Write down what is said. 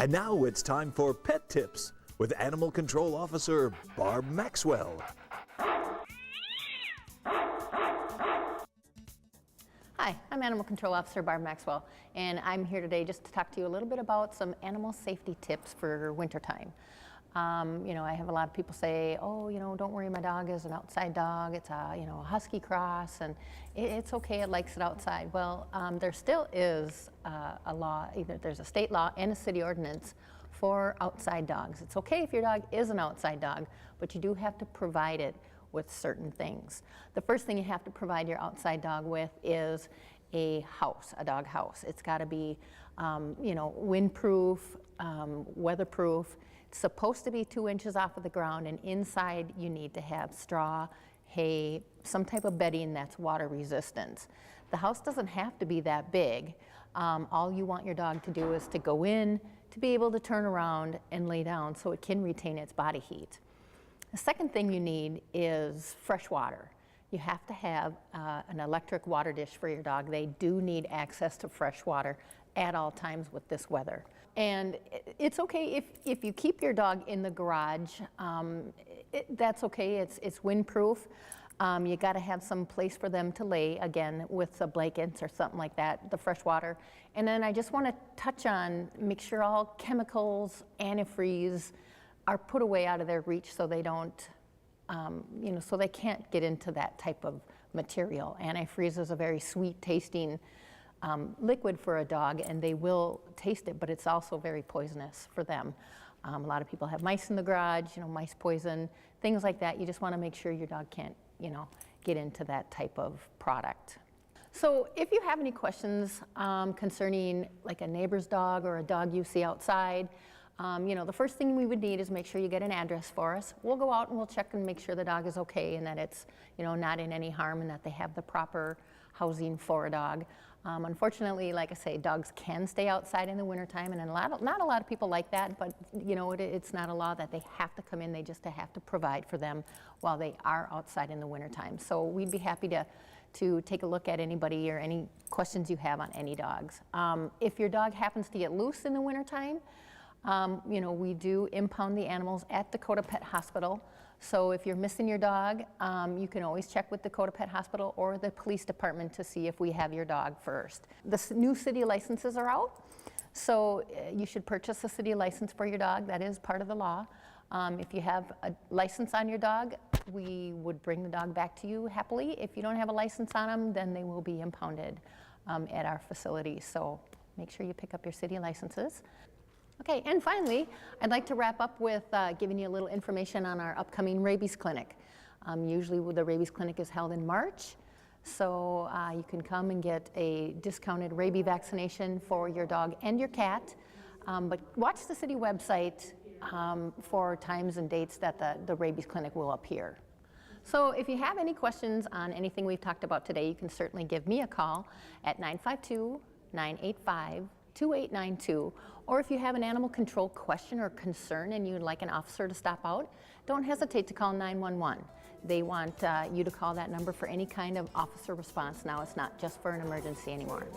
And now it's time for Pet Tips with Animal Control Officer Barb Maxwell. Hi, I'm Animal Control Officer Barb Maxwell, and I'm here today just to talk to you a little bit about some animal safety tips for wintertime. I have a lot of people say, oh, don't worry, my dog is an outside dog. It's a husky cross, and it's okay, it likes it outside. Well, there still is a law, either there's a state law and a city ordinance for outside dogs. It's okay if your dog is an outside dog, but you do have to provide it with certain things. The first thing you have to provide your outside dog with is a house, a dog house. It's got to be, windproof, weatherproof. It's supposed to be 2 inches off of the ground, and inside you need to have straw, hay, some type of bedding that's water resistant. The house doesn't have to be that big. All you want your dog to do is to go in, to be able to turn around and lay down so it can retain its body heat. The second thing you need is fresh water. You have to have an electric water dish for your dog. They do need access to fresh water at all times with this weather. And it's okay if you keep your dog in the garage, that's okay, it's windproof. You got to have some place for them to lay, again, with the blankets or something like that, the fresh water. And then I just want to touch on, make sure all chemicals, antifreeze, are put away out of their reach so they don't, so they can't get into that type of material. Antifreeze is a very sweet tasting liquid for a dog, and they will taste it, but it's also very poisonous for them. A lot of people have mice in the garage, mice poison, things like that. You just want to make sure your dog can't, get into that type of product. So if you have any questions concerning like a neighbor's dog or a dog you see outside, the first thing we would need is make sure you get an address for us. We'll go out and we'll check and make sure the dog is okay and that it's, not in any harm and that they have the proper housing for a dog. Unfortunately, like I say, dogs can stay outside in the wintertime, and not a lot of people like that, but it's not a law that they have to come in, they just have to provide for them while they are outside in the wintertime. So we'd be happy to take a look at anybody or any questions you have on any dogs. If your dog happens to get loose in the wintertime, we do impound the animals at Dakota Pet Hospital. So if you're missing your dog, you can always check with Dakota Pet Hospital or the police department to see if we have your dog first. The new city licenses are out, so you should purchase a city license for your dog. That is part of the law. If you have a license on your dog, we would bring the dog back to you happily. If you don't have a license on them, then they will be impounded at our facility. So make sure you pick up your city licenses. Okay, and finally, I'd like to wrap up with giving you a little information on our upcoming rabies clinic. Usually the rabies clinic is held in March, so you can come and get a discounted rabies vaccination for your dog and your cat. But watch the city website for times and dates that the rabies clinic will appear. So if you have any questions on anything we've talked about today, you can certainly give me a call at 952-985-2892, or if you have an animal control question or concern and you'd like an officer to stop out, don't hesitate to call 911. They want you to call that number for any kind of officer response now. It's not just for an emergency anymore.